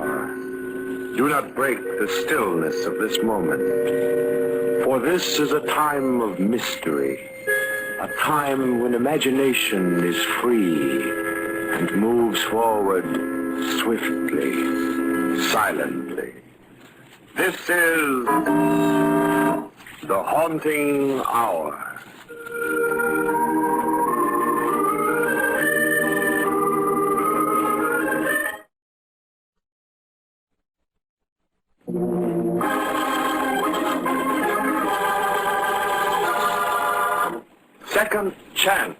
are, do not break the stillness of this moment. For this is a time of mystery, a time when imagination is free and moves forward swiftly, silently. This is the Haunting Hour. Second chance.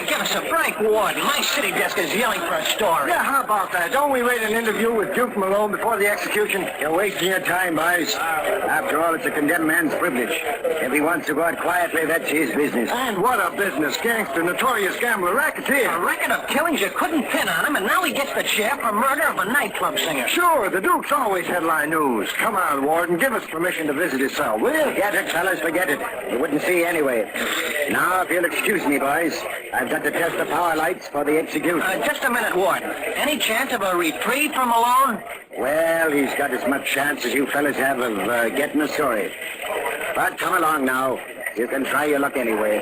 Give us a break, Warden. My city desk is yelling for a story. Yeah, how about that? Don't we wait an interview with Duke Malone before the execution? You're wasting your time, boys. After all, it's a condemned man's privilege. If he wants to go out quietly, that's his business. And what a business. Gangster, notorious gambler, racketeer. A record of killings you couldn't pin on him, and now he gets the chair for murder of a nightclub singer. Sure, the Duke's always headline news. Come on, Warden, give us permission to visit his cell, will you? Forget it, fellas, forget it. You wouldn't see anyway. Now, if you'll excuse me, boys, I've got to test the power lights for the execution. Just a minute, Warden. Any chance of a reprieve from Malone? Well, he's got as much chance as you fellas have of getting a story. But come along now. You can try your luck anyway.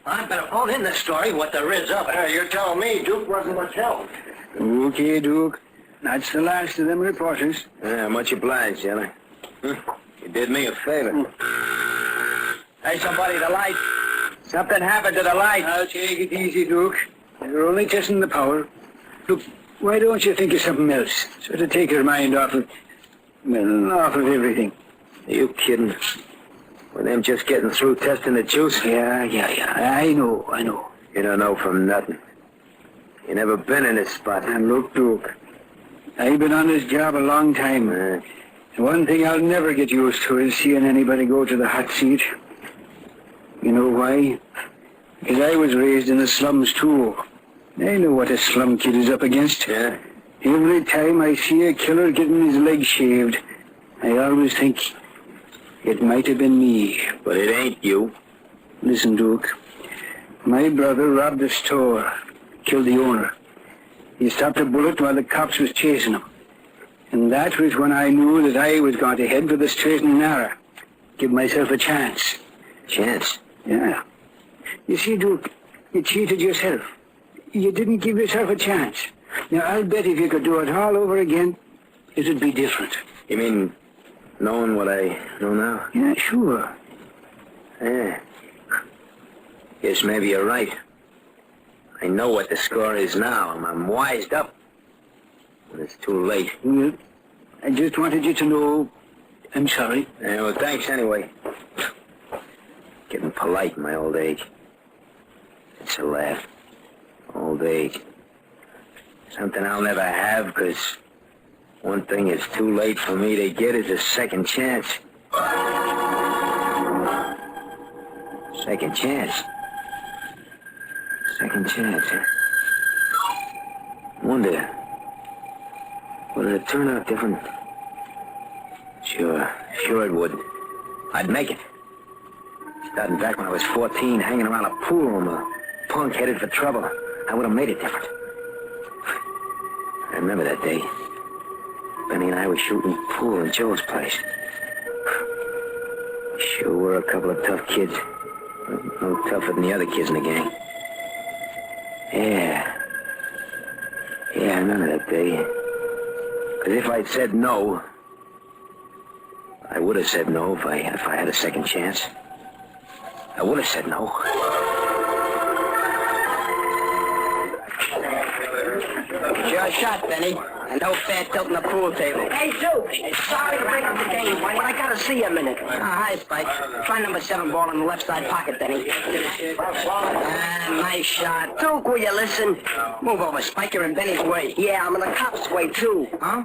I better phone in this story, what there is of it. You're telling me Duke wasn't much help. Okay, Duke. That's the last of them reporters. Yeah, much obliged, Jelly. You did me a favor. Hey, somebody, the light. Something happened to the light. Now, take it easy, Duke. You're only testing the power. Look, why don't you think of something else? Sort of take your mind off of... well, off of everything. Are you kidding? Were them just getting through testing the juice? Yeah. I know. You don't know from nothing. You never been in this spot. And look, Duke, I've been on this job a long time. And one thing I'll never get used to is seeing anybody go to the hot seat. You know why? Because I was raised in the slums, too. I know what a slum kid is up against. Yeah? Every time I see a killer getting his legs shaved, I always think it might have been me. But it ain't you. Listen, Duke. My brother robbed a store, killed the owner. He stopped a bullet while the cops was chasing him. And that was when I knew that I was going to head for the straight and narrow. Give myself a chance. Chance? Yeah. You see, Duke, you cheated yourself. You didn't give yourself a chance. Now, I'll bet if you could do it all over again, it'd be different. You mean knowing what I know now? Yeah, sure. Yeah. Guess maybe you're right. I know what the score is now. I'm wised up. But it's too late. Well, I just wanted you to know I'm sorry. Yeah, well, thanks anyway. Getting polite in my old age. It's a laugh. Old age. Something I'll never have, because one thing it's too late for me to get is a second chance. Second chance? Second chance, huh? Wonder, would it turn out different? Sure it would. I'd make it. Starting back when I was 14, hanging around a pool room, a punk headed for trouble, I would have made it different. I remember that day. Benny and I were shooting pool in Joe's place. Sure were a couple of tough kids. No tougher than the other kids in the gang. Yeah, I remember that day. Because if I'd said no, I would have said no if I had a second chance. I would have said no. Sure shot, Benny. And no fat tilt in the pool table. Hey, Duke. Sorry to break up the game, but I gotta see you a minute. Hi, Spike. Try number 7 ball in the left side pocket, Benny. Nice shot. Duke, will you listen? Move over, Spike. You're in Benny's way. Yeah, I'm in the cop's way, too. Huh?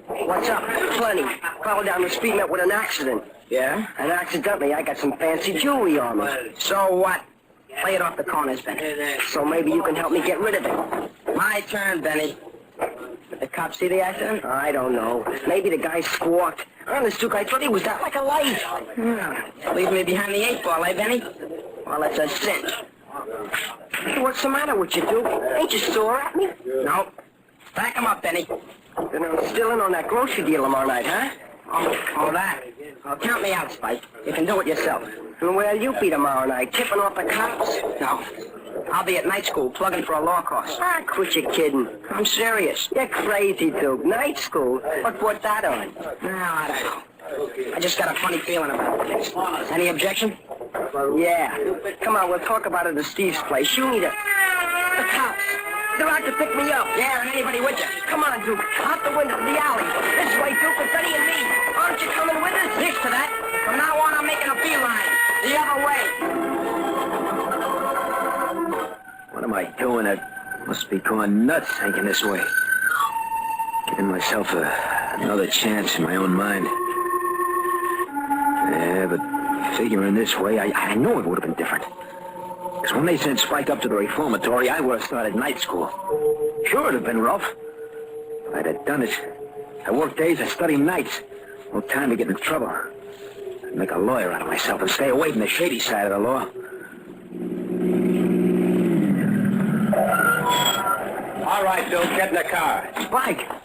What's up? Plenty. Fell down the street, met with an accident. Yeah? And accidentally, I got some fancy jewelry on me. So what? Play it off the corners, Benny. So maybe you can help me get rid of it. My turn, Benny. The Cops see the accident? I don't know. Maybe the guy squawked. Honest, Duke, I thought he was out like a light. Leave me behind the 8 ball, eh, Benny? Well, it's a cinch. Hey, what's the matter with you, Duke? Ain't you sore at me? No. Pack him up, Benny. Then I'm still in on that grocery deal tomorrow night, huh? Oh, that. Well, count me out, Spike. You can do it yourself. And where'll you be tomorrow night? Tipping off the cops? No. I'll be at night school, plugging for a law course. Ah, quit your kidding. I'm serious. You're crazy, Duke. Night school? What put that on? No, I don't know. I just got a funny feeling about it. Any objection? Yeah. Come on, we'll talk about it at Steve's place. You need it. The cops. They're out to pick me up. Yeah, and anybody with you. Come on, Duke. Out the window of the alley. This way, Duke, with Benny and me. Aren't you coming with us? Next to that. From now on, I'm making a beeline. The other way. What am I doing? I must be going nuts thinking this way. Giving myself another chance in my own mind. Yeah, but figuring this way, I know it would have been different. Because when they sent Spike up to the reformatory, I would have started night school. Sure, it'd have been rough. I'd have done it. I worked days, I studied nights. No time to get in trouble. I'd make a lawyer out of myself and stay away from the shady side of the law. All right, Bill, get in the car. Spike! What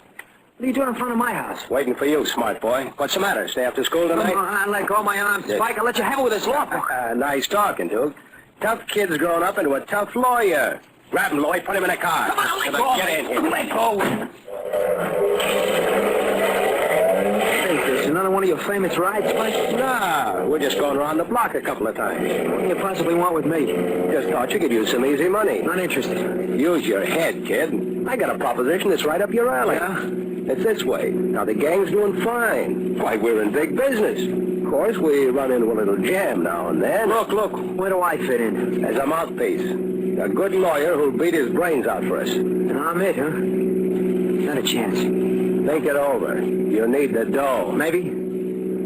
are you doing in front of my house? Waiting for you, smart boy. What's the matter? Stay after school tonight? Come on, let go of my arms. Spike, I'll let you have it with this law book. Nice talking, Duke. Tough kid's growing up into a tough lawyer. Grab him, Lloyd. Put him in a car. Come on, let go. Get in here. Let go. Hey, this is another one of your famous rides, Spike? No, we're just going around the block a couple of times. What do you possibly want with me? Just thought you could use some easy money. Not interested. Use your head, kid. I got a proposition that's right up your alley. Yeah? It's this way. Now, the gang's doing fine. Why, we're in big business. Of course, we run into a little jam now and then. Look, where do I fit in? As a mouthpiece. A good lawyer who'll beat his brains out for us. And I'm it, huh? Not a chance. Think it over. You need the dough. Maybe.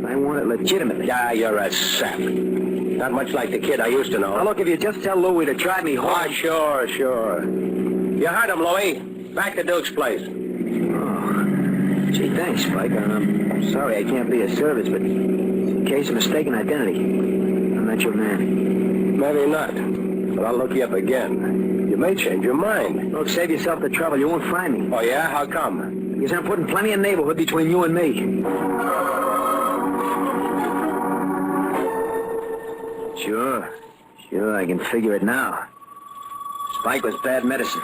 I want it legitimately. Yeah, you're a sap. Not much like the kid I used to know. Now, look, if you just tell Louie to drive me home... Oh, sure. You heard him, Louie. Back to Duke's place. Oh, gee, thanks, Spike. I'm sorry I can't be of service, but in case of mistaken identity, I'm not your man. Maybe not. But I'll look you up again. You may change your mind. Look, save yourself the trouble. You won't find me. Oh, yeah? How come? Because I'm putting plenty of neighborhood between you and me. Sure, I can figure it now. Spike was bad medicine.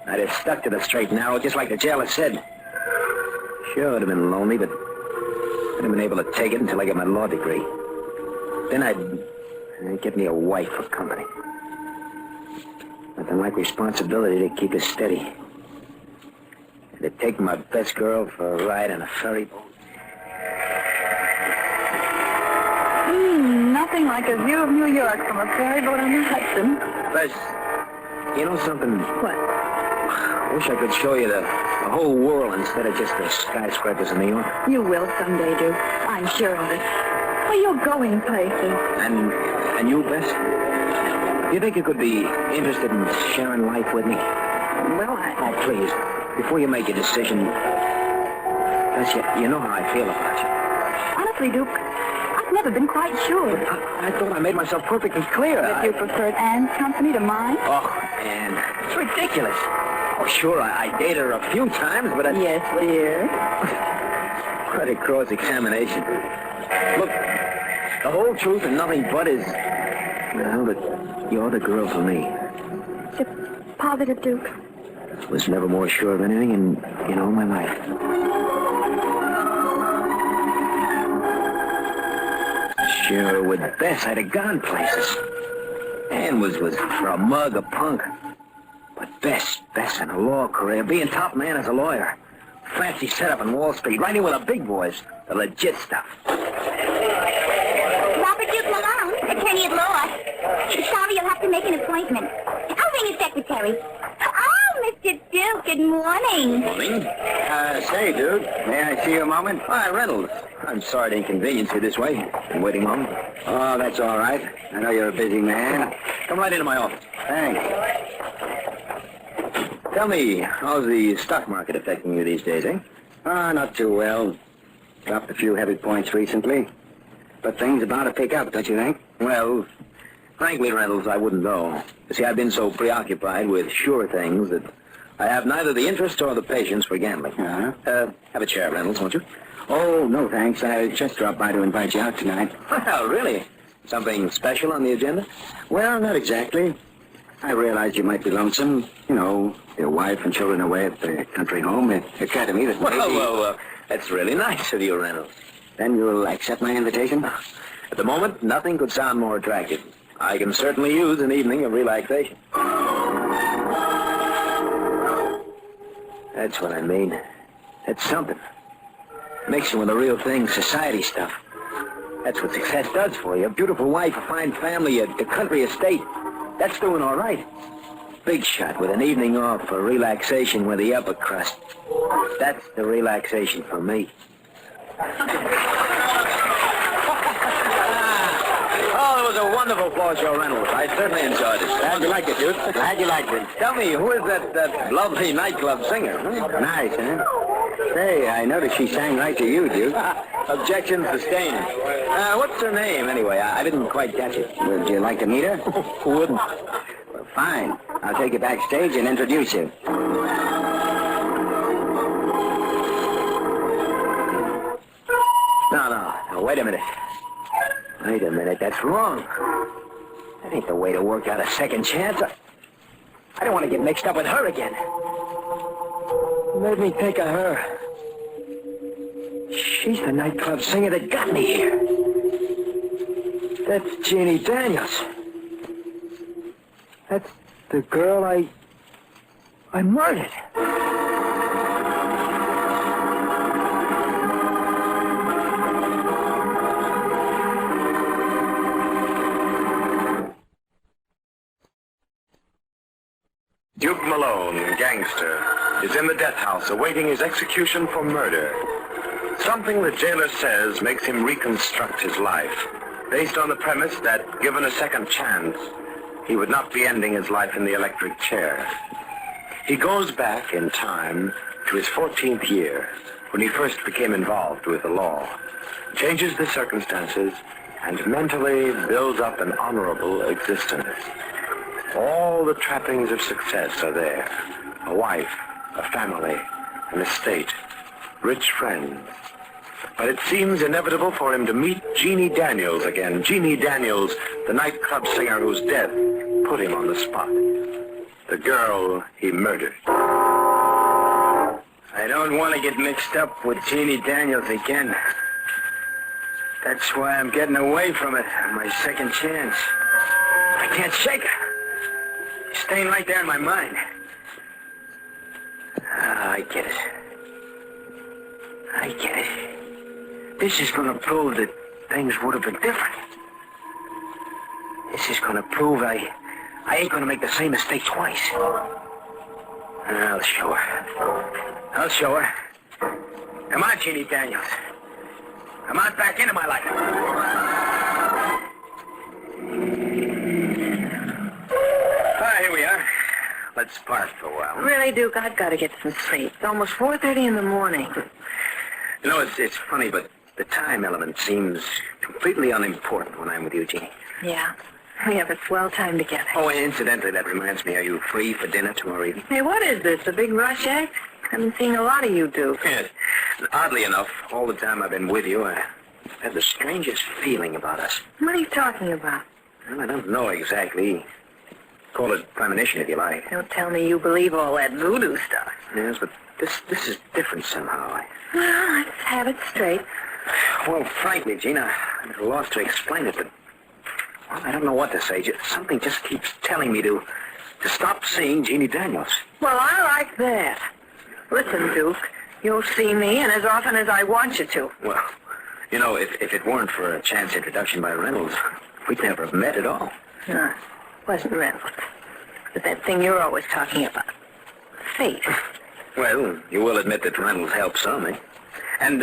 I'd have stuck to the straight and narrow, just like the jailer said. Sure, I'd have been lonely, but I'd have been able to take it until I got my law degree. Then I'd get me a wife for company. Nothing like responsibility to keep us steady. And to take my best girl for a ride on a ferry boat. Nothing like a view of New York from a ferry boat on the Hudson. Bess, you know something? What? I wish I could show you the whole world instead of just the skyscrapers in New York. You will someday, Duke. I'm sure of it. Well, you're going places. And you, Bess? Do you think you could be interested in sharing life with me? Well, Oh, please, before you make a decision, Bess, you know how I feel about you. honestly, Duke, I've never been quite sure. I thought I made myself perfectly clear. That you preferred Anne's company to mine? Oh, Anne, it's ridiculous. Oh, sure, I dated her a few times, but Yes, dear. What a cross-examination. Look, the whole truth and nothing but is... Well, that you're the girl for me. You're positive, Duke? Was never more sure of anything in all my life. Sure, with Bess, I'd have gone places. Ann was for a mug, a punk. But Bess in a law career, being top man as a lawyer. Fancy setup in Wall Street, right in with the big boys, the legit stuff. Robert Duke Malone, attorney at law. Sorry, you'll have to make an appointment. I'll ring his secretary. Oh, Mr. Duke, good morning. Morning. Say, dude, may I see you a moment? Hi, Reynolds. I'm sorry to inconvenience you this way. Been waiting long. Oh, that's all right. I know you're a busy man. Come right into my office. Thanks. Tell me, how's the stock market affecting you these days, eh? Not too well. Dropped a few heavy points recently. But things about to pick up, don't you think? Well, frankly, Reynolds, I wouldn't know. You see, I've been so preoccupied with sure things that I have neither the interest or the patience for gambling. Uh-huh. Have a chair, Reynolds, won't you? Oh, no, thanks. I just dropped by to invite you out tonight. Well, really? Something special on the agenda? Well, not exactly. I realized you might be lonesome. You know, your wife and children away at the country home, the academy that maybe... Well, that's really nice of you, Reynolds. Then you'll accept my invitation? At the moment, nothing could sound more attractive. I can certainly use an evening of relaxation. That's what I mean. That's something. Mixing with the real thing, society stuff. That's what success does for you. A beautiful wife, a fine family, a country estate. That's doing all right. Big shot with an evening off for relaxation with the upper crust. That's the relaxation for me. Oh, it was a wonderful floor show, Reynolds. I certainly enjoyed it. Glad you liked it, Duke. Glad you liked it. Tell me, who is that lovely nightclub singer? Nice, huh? Say, I noticed she sang right to you, Duke. Objection sustained. What's her name, anyway? I didn't quite catch it. Would you like to meet her? Who wouldn't? Well, fine. I'll take you backstage and introduce you. No, wait a minute. Wait a minute, that's wrong. That ain't the way to work out a second chance. I don't want to get mixed up with her again. Let me think of her. She's the nightclub singer that got me here. That's Jeannie Daniels. That's the girl I murdered. Duke Malone, gangster, is in the death house awaiting his execution for murder. Something the jailer says makes him reconstruct his life, based on the premise that, given a second chance, he would not be ending his life in the electric chair. He goes back in time to his 14th year, when he first became involved with the law, changes the circumstances, and mentally builds up an honorable existence. All the trappings of success are there. A wife, a family, an estate, rich friends. But it seems inevitable for him to meet Jeannie Daniels again. Jeannie Daniels, the nightclub singer whose death put him on the spot. The girl he murdered. I don't want to get mixed up with Jeannie Daniels again. That's why I'm getting away from it on my second chance. I can't shake her. She's staying right there in my mind. I get it. I get it. This is going to prove that things would have been different. This is going to prove I ain't going to make the same mistake twice. I'll show her. I'll show her. Come on, Jeannie Daniels. Come on back into my life. Here we are. Let's park for a while. Really, Duke, I've got to get some sleep. It's almost 4:30 in the morning. You know, it's funny, but the time element seems completely unimportant when I'm with you, Jeannie. Yeah, we have a swell time together. Oh, and incidentally, that reminds me, are you free for dinner tomorrow evening? Hey, what is this, a big rush act? Haven't seen a lot of you, Duke. Yes. Oddly enough, all the time I've been with you, I've had the strangest feeling about us. What are you talking about? Well, I don't know exactly. Call it premonition if you like. Don't tell me you believe all that voodoo stuff. Yes, but this is different somehow. Well, let's have it straight. Well, frankly, Gina, I'm at a loss to explain it, but well, I don't know what to say. Something just keeps telling me to stop seeing Jeannie Daniels. Well, I like that. Listen, Duke, you'll see me, and as often as I want you to. Well, you know, if it weren't for a chance introduction by Reynolds, we'd never have met at all. Wasn't Reynolds. But that thing you're always talking about. Fate. Well, you will admit that Reynolds helped some, eh? And,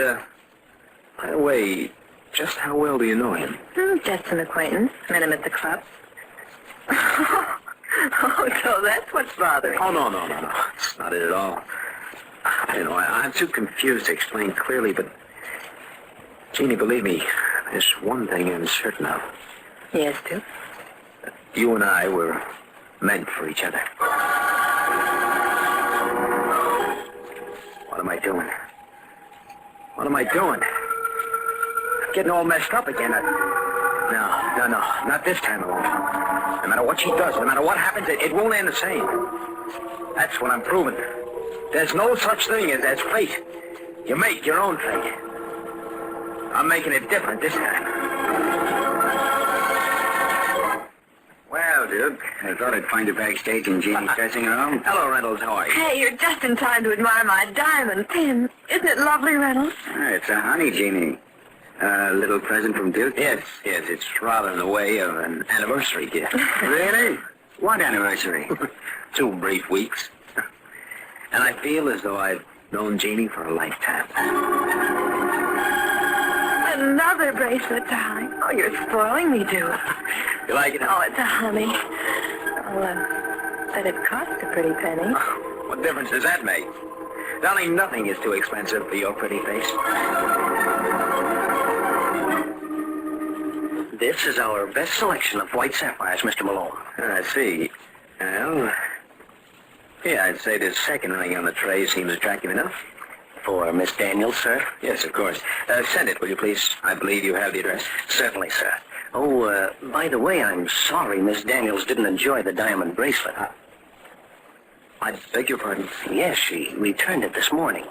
by the way, just how well do you know him? Just an acquaintance. Met him at the club. Oh, so that's what's bothering you. Oh, no. That's not it at all. I don't know. I'm too confused to explain clearly, but... Jeannie, believe me, there's one thing I'm certain of. Yes, Duke? You and I were meant for each other. What am I doing? What am I doing? I'm getting all messed up again. No, not this time it won't. No matter what she does, no matter what happens, it won't end the same. That's what I'm proving. There's no such thing as fate. You make your own fate. I'm making it different this time. Well, Duke, I thought I'd find you backstage and Jeannie dressing around. Hello, Reynolds. How are you? Hey, you're just in time to admire my diamond pin. Isn't it lovely, Reynolds? It's a honey, Jeannie. A little present from Duke? Yes, it's rather in the way of an anniversary gift. Really? What anniversary? 2 brief weeks. And I feel as though I've known Jeannie for a lifetime. Another bracelet, darling. Oh, you're spoiling me, Duke. You like it? Oh, it's a honey. Oh, but it cost a pretty penny. What difference does that make? Darling, nothing is too expensive for your pretty face. This is our best selection of white sapphires, Mr. Malone. I see. Well, yeah, I'd say this second ring on the tray seems attractive enough. For Miss Daniels, sir? Yes, of course. Send it, will you, please? I believe you have the address. Certainly, sir. Oh, by the way, I'm sorry Miss Daniels didn't enjoy the diamond bracelet. I beg your pardon. Yes, she returned it this morning.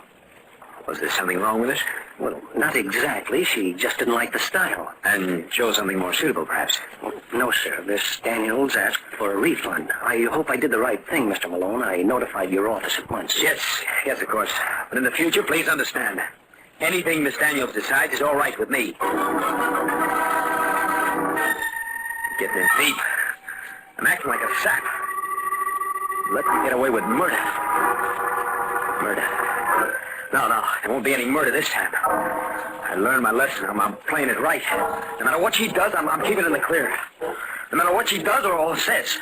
Was there something wrong with it? Well, not exactly. She just didn't like the style. And chose something more suitable, perhaps? No, sir. Miss Daniels asked for a refund. I hope I did the right thing, Mr. Malone. I notified your office at once. Yes, of course. But in the future, please understand. Anything Miss Daniels decides is all right with me. Getting in deep. I'm acting like a sap. Let me get away with murder. Murder. No, there won't be any murder this time. I learned my lesson. I'm playing it right. No matter what she does, I'm keeping it in the clear. No matter what she does or all says.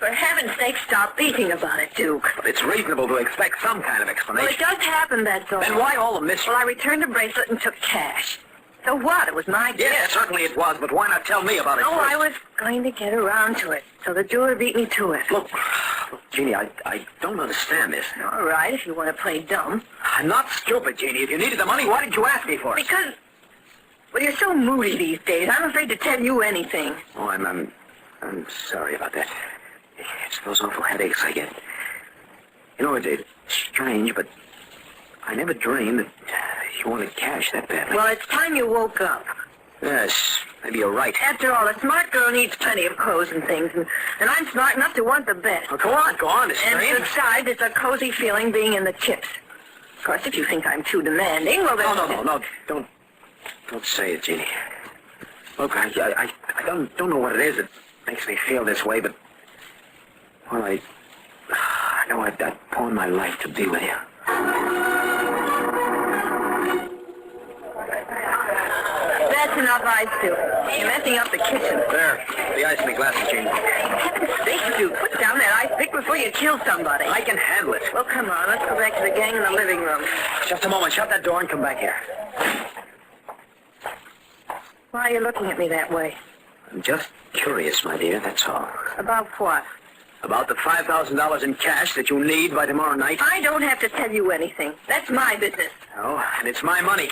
For heaven's sake, stop beating about it, Duke. But it's reasonable to expect some kind of Well, explanation. it does happen, that's all. Then why all the mystery? Well, I returned the bracelet and took cash. So what? It was my gift. Yes, certainly it was, but why not tell me about it Oh, first? I was going to get around to it. So the jeweler beat me to it. Look, Jeannie, I don't understand this. All right, if you want to play dumb. I'm not stupid, Jeannie. If you needed the money, why did you ask me for it? Because, well, you're so moody these days. I'm afraid to tell you anything. Oh, I'm sorry about that. It's those awful headaches I get. You know, it's strange, but I never dreamed that you wanted cash that badly. Well, it's time you woke up. Yes, maybe you're right. After all, a smart girl needs plenty of clothes and things, and I'm smart enough to want the best. Oh, go on. It's And strange. besides, it's a cozy feeling being in the chips. Of course, if you think I'm too demanding, well, then... No. Don't say it, Jeannie. Look, I don't know what it is that makes me feel this way, but... Well, I know I'd pawn my life to be with you. That's enough ice, Duke. You're messing up the kitchen. There, the ice in the glasses, Jeannie. Heaven's sake, Duke, put down that ice pick before you kill somebody. I can handle it. Well, come on, let's go back to the gang in the living room. Just a moment. Shut that door and come back here. Why are you looking at me that way? I'm just curious, my dear, that's all. About what? About the $5,000 in cash that you need by tomorrow night. I don't have to tell you anything. That's my business. Oh, and it's my money.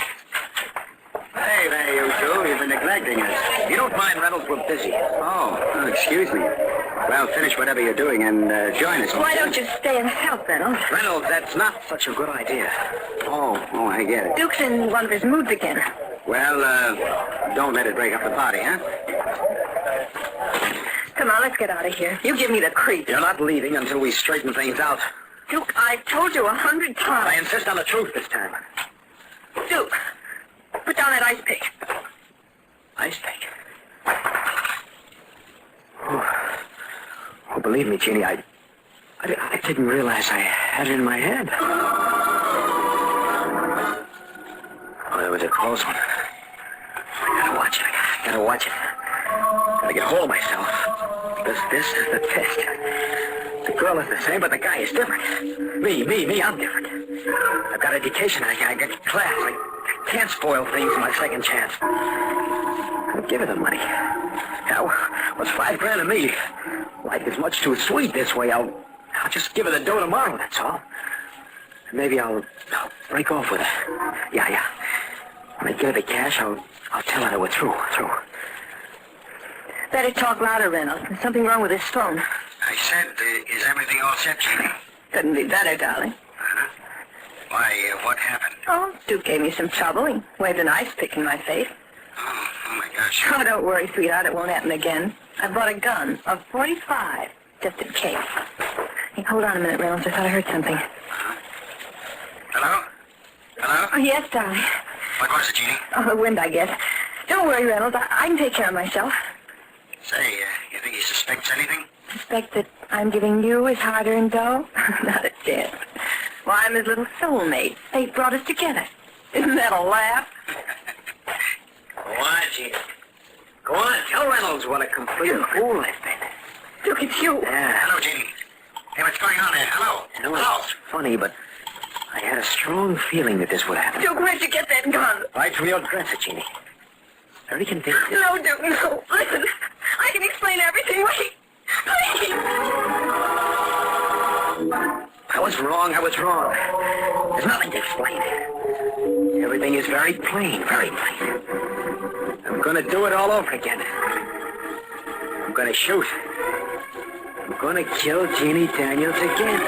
Hey there, you two. You've been neglecting us. You don't mind, Reynolds, we're busy. Oh, excuse me. Well, finish whatever you're doing and join us. Why don't you stay and help, then? Reynolds, that's not such a good idea. Oh, I get it. Duke's in one of his moods again. Well, don't let it break up the party, huh? Come on, let's get out of here. You give me the creeps. You're not leaving until we straighten things out. Duke, I've told you 100 times. I insist on the truth this time. Duke, put down that ice pick. Ice pick? Oh, believe me, Jeannie, I didn't realize I had it in my head. Oh, that was a close one. I gotta watch it. Gotta watch it. Gotta get hold of myself. Because this is the test. The girl is the same, but the guy is different. Me, I'm different. I've got education, I got class. I can't spoil things in my second chance. I'll give her the money. Now, what's $5 to me? Life is much too sweet this way. I'll just give her the dough tomorrow, that's all. Maybe I'll break off with her. Yeah. When I get her the cash, I'll tell her that we're through. Better talk louder, Reynolds. There's something wrong with this phone. I said, is everything all set, Jeannie? Couldn't be better, darling. Why, what happened? Oh, Duke gave me some trouble. He waved an ice pick in my face. Oh my gosh. Oh, don't worry, sweetheart. It won't happen again. I bought a gun, a .45, just in case. Hey, hold on a minute, Reynolds. I thought I heard something. Hello? Oh, yes, darling. What was it, Jeannie? Oh, the wind, I guess. Don't worry, Reynolds. I can take care of myself. Say, you think he suspects anything? Suspect that I'm giving you his hard-earned dough? Not a chance. Well, I'm his little soulmate. Fate brought us together. Isn't that a laugh? Go on, Jeannie. Go on, tell Reynolds what a complete fool I've been. Duke, it's you. Yeah. Hello, Jeannie. Hey, what's going on there? Hello? It's funny, but I had a strong feeling that this would happen. Duke, where'd you get that gun? Right from your dresser, Jeannie. Very convincing. No, Duke, no. Listen, I can explain everything. Wait. Please. I was wrong. There's nothing to explain. Everything is very plain, very plain. I'm going to do it all over again. I'm going to shoot. I'm going to kill Jeannie Daniels again.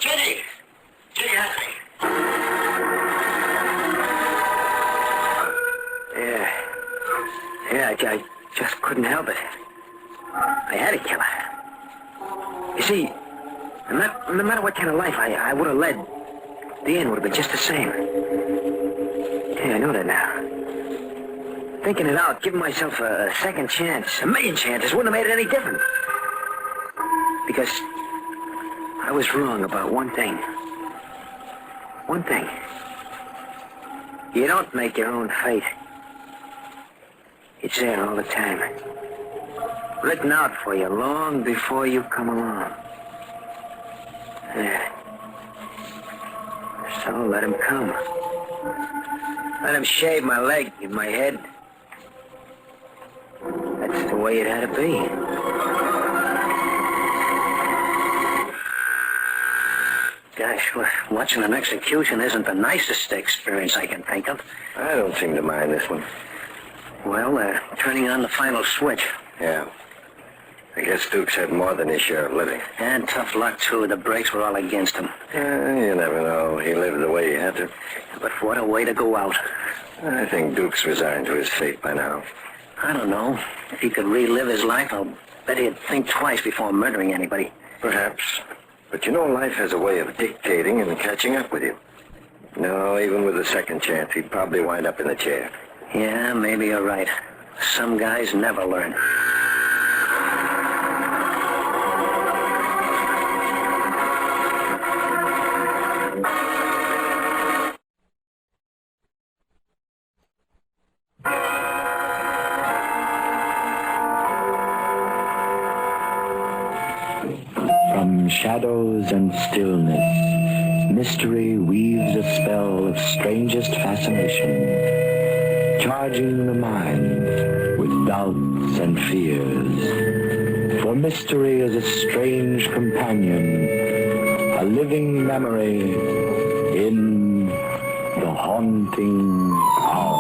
Jenny, help me. Yeah, I just couldn't help it. I had to kill her. You see, no matter what kind of life I would have led, the end would have been just the same. Yeah, I know that now. Thinking it out, giving myself a second chance, a million chances, wouldn't have made it any different. Because I was wrong about one thing. One thing. You don't make your own fate. It's there all the time. Written out for you long before you come along. Yeah. So let him come. Let him shave my leg and my head. That's the way it had to be. Gosh, watching an execution isn't the nicest experience I can think of. I don't seem to mind this one. Well, turning on the final switch. Yeah. I guess Duke's had more than his share of living. And tough luck, too. The brakes were all against him. You never know. He lived the way he had to. But what a way to go out. I think Duke's resigned to his fate by now. I don't know. If he could relive his life, I'll bet he'd think twice before murdering anybody. Perhaps. But you know, life has a way of dictating and catching up with you. No, even with a second chance, he'd probably wind up in the chair. Yeah, maybe you're right. Some guys never learn. From shadows and stillness, mystery weaves a spell of strangest fascination, charging the mind with doubts and fears. For mystery is a strange companion, a living memory in the haunting hour.